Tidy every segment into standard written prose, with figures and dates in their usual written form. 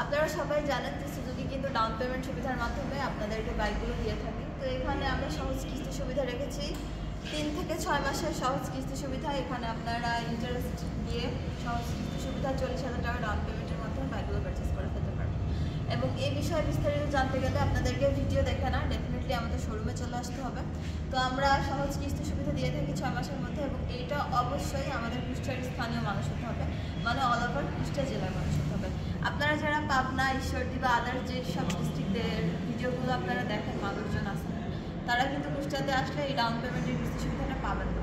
আপনারা সবাই জানেন যে সুজুকি কিন্তু ডাউন পেমেন্ট সুবিধার মাধ্যমে আপনাদেরকে বাইকগুলো দিয়ে থাকে। তো এখানে আমরা সহজ কিস্তি সুবিধা রেখেছি 3 থেকে 6 মাসের সহজ কিস্তি সুবিধা। এখানে আপনারা ইন্টারেস্ট দিয়ে সহজ কিস্তি সুবিধা 40,000 টাকা ডাউন পেমেন্টের মাধ্যমে বাইকগুলো পারচেস করে ফেলতে পারবেন। এবং এই বিষয়ে বিস্তারিত জানতে গেলে আপনাদেরকে ভিডিও দেখে না, ডেফিনেটলি আমাদের শোরুমে চলে আসতে হবে। তো আমরা সহজ কিস্তি সুবিধা দিয়ে থাকি 6 মাসের মধ্যে, এবং এইটা অবশ্যই আমাদের কুষ্টিয়ার স্থানীয় মানুষ হতে হবে, মানে অল ওভার কুষ্টিয়া জেলার মানুষ হতে হবে। আপনারা যারা পাবনা, ঈশ্বরদী বা আদার্স যে সব ডিস্ট্রিক্টের ভিডিওগুলো আপনারা দেখেন, মানুষজন আছেন, তারা কিন্তু কুষ্টিয়াতে আসলে এই ডাউন পেমেন্টের কিস্তি সুবিধাটা পাবেন না।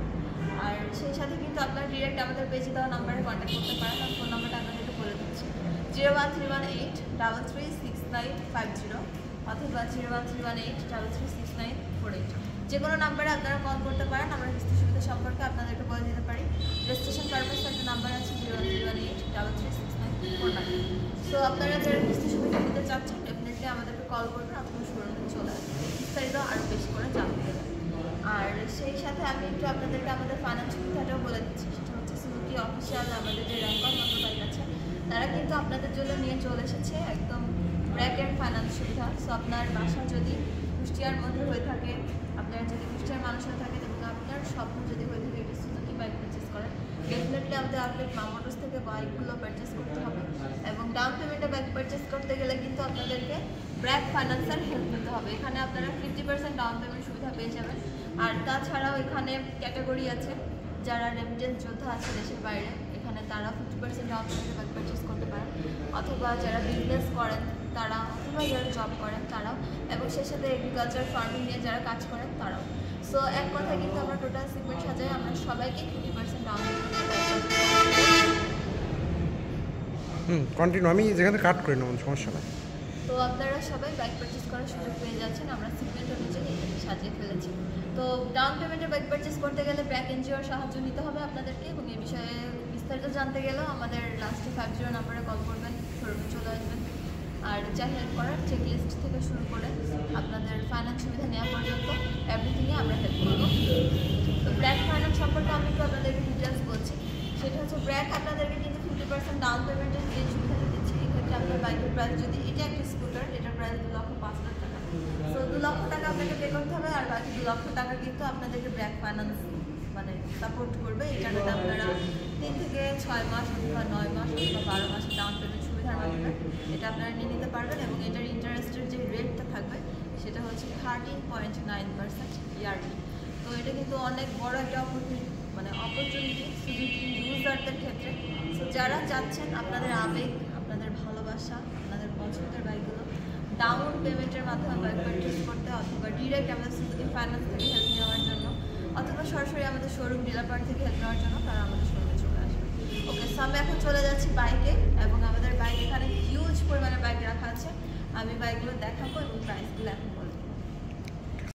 আর সেই সাথে কিন্তু আপনারা ডিরেক্ট আমাদের পেজে দেওয়া নাম্বারে কন্ট্যাক্ট করতে পারেন। আর ফোন নাম্বারটা আপনাদেরকে বলে দিচ্ছি 01318336950 অথবা 01318336948। যে কোনো নাম্বারে আপনারা কল করতে পারেন। আমরা কিস্তি সুবিধা সম্পর্কে আপনাদেরকে বলে দিতে পারি। রেজিস্ট্রেশন পারপাস একটা নাম্বার আছে 01318336949। সো আপনারা যারা কিস্তি সুবিধা নিতে চাচ্ছেন ডেফিনেটলি আমাদেরকে কল করবেন, আপনার শোরুমে চলে আসবেন বিস্তারিত আরও বেশি করে জানতে গেলে। আর সেই সাথে আমি একটু আপনাদেরকে আমাদের ফাইন্যান্স সুবিধাটাও বলে দিচ্ছি। সেটা হচ্ছে সুজুকি অফিসিয়াল আমাদের যে র্যাঙ্কন মোটরবাইক আছে, তারা কিন্তু আপনাদের জন্য নিয়ে চলে এসেছে একদম ব্র্যাকেট ফাইন্যান্স সুবিধা। সো আপনার বাসা যদি কুষ্টিয়ার মধ্যে হয়ে থাকে, আপনারা যদি কুষ্টিয়ার মানুষ হয়ে থাকে এবং আপনার স্বপ্ন যদি হয়ে থাকে একটি সুজুকি বাইক পারচেস করেন, ডেফিনেটলি আমাদের আউটলেট মা মোটরস থেকে বাইকগুলো পারচেস করতে হবে। এবং ডাউন পেমেন্টে বাইক পারচেস করতে গেলে কিন্তু আপনাদেরকে ব্র্যাক ফাইন্যান্সের হেল্প নিতে হবে। এখানে আপনারা 50% ডাউন পেমেন্ট সুবিধা পেয়ে যাবেন। আর তাছাড়াও এখানে ক্যাটাগরি আছে, যারা রেমিটেন্স যোদ্ধা আছে দেশের বাইরে, এখানে তারা 50% ডাউন পেমেন্টে বাইক পারচেস করতে পারেন, অথবা যারা বিজনেস করেন তারা, অথবা যারা জব করেন তারাও, এবং সেই সাথে এগ্রিকালচার ফার্মিং নিয়ে যারা কাজ করেন তারাও। সো এক কথা কিন্তু আমরা টোটাল সেগমেন্ট সাজাই, আমরা সবাইকে 50% ডাউন পেমেন্ট। কন্টিনিউ, আমি যেখানে কাট করি না, সমস্যা না। তো আপনারা সবাই বাইক পারচেস করার সুযোগ পেয়ে যাচ্ছেন। আমরা সেগমেন্ট অনুযায়ী এটাকে সাজিয়ে ফেলেছি। তো ডাউন পেমেন্টে বাইক পারচেস করতে গেলে ব্র্যাক এনজিওর সাহায্য নিতে হবে আপনাদেরকে, এবং এই বিষয়ে বিস্তারিত জানতে গেলেও আমাদের লাস্টে 50 নাম্বারে কল করবেন, শোরুমে চলে আসবেন। আর যা হেল্প করার চেক লিস্ট থেকে শুরু করে আপনাদের ফাইন্যান্স সুবিধা নেওয়া পর্যন্ত এভরিথিংয়ে আমরা হেল্প করব। তো ব্র্যাক ফাইন্যান্স সম্পর্কে আমি একটু আপনাদেরকে ডিটেলস বলছি। সেটা হচ্ছে ব্র্যাক আপনাদেরকে কিন্তু 50% ডাউন পেমেন্টের যে সুবিধাটা দিচ্ছে। এক্ষেত্রে আপনার বাইকের প্রাইস, যদি এটা একটা স্কুটার, এটার প্রাইস 2,05,000 টাকা। সো 2 লক্ষ টাকা আপনাকে পে করতে হবে, আর বাকি 2 লক্ষ টাকা কিন্তু আপনাদেরকে ব্র্যাক ফাইন্যান্স মানে সাপোর্ট করবে। এই টাকাটা আপনারা 3 থেকে 6 মাস অথবা 9 মাস অথবা 12 মাসের ডাউন পেমেন্ট সুবিধার মাধ্যমে এটা আপনারা নিয়ে নিতে পারবেন। এবং এটার ইন্টারেস্টের যে রেটটা থাকবে সেটা হচ্ছে 13.9% ইয়ারলি। তো এটা কিন্তু অনেক বড় একটা অপরচুনিটি সুজুকি ইউজারদের ক্ষেত্রে। সো যারা চাচ্ছেন আপনাদের আবেগ, আপনাদের ভালোবাসা, আপনাদের পছন্দের বাইকগুলো ডাউন পেমেন্টের মাধ্যমে বাইক পারচেস করতে, অথবা ডিরেক্ট আমাদের সুজুকি ফাইন্যান্স থেকে হেল্প নেওয়ার জন্য, অথবা সরাসরি আমাদের শোরুম ডিলার পার্ট থেকে হেল্প নেওয়ার জন্য, তারা আমাদের শোরুমে চলে আসবে। ওকে, সো আমি এখন চলে যাচ্ছি বাইকে, এবং আমাদের বাইক এখানে হিউজ পরিমাণে বাইক রাখা আছে। আমি বাইকগুলো দেখাবো এবং প্রাইসগুলো এখন বলবো।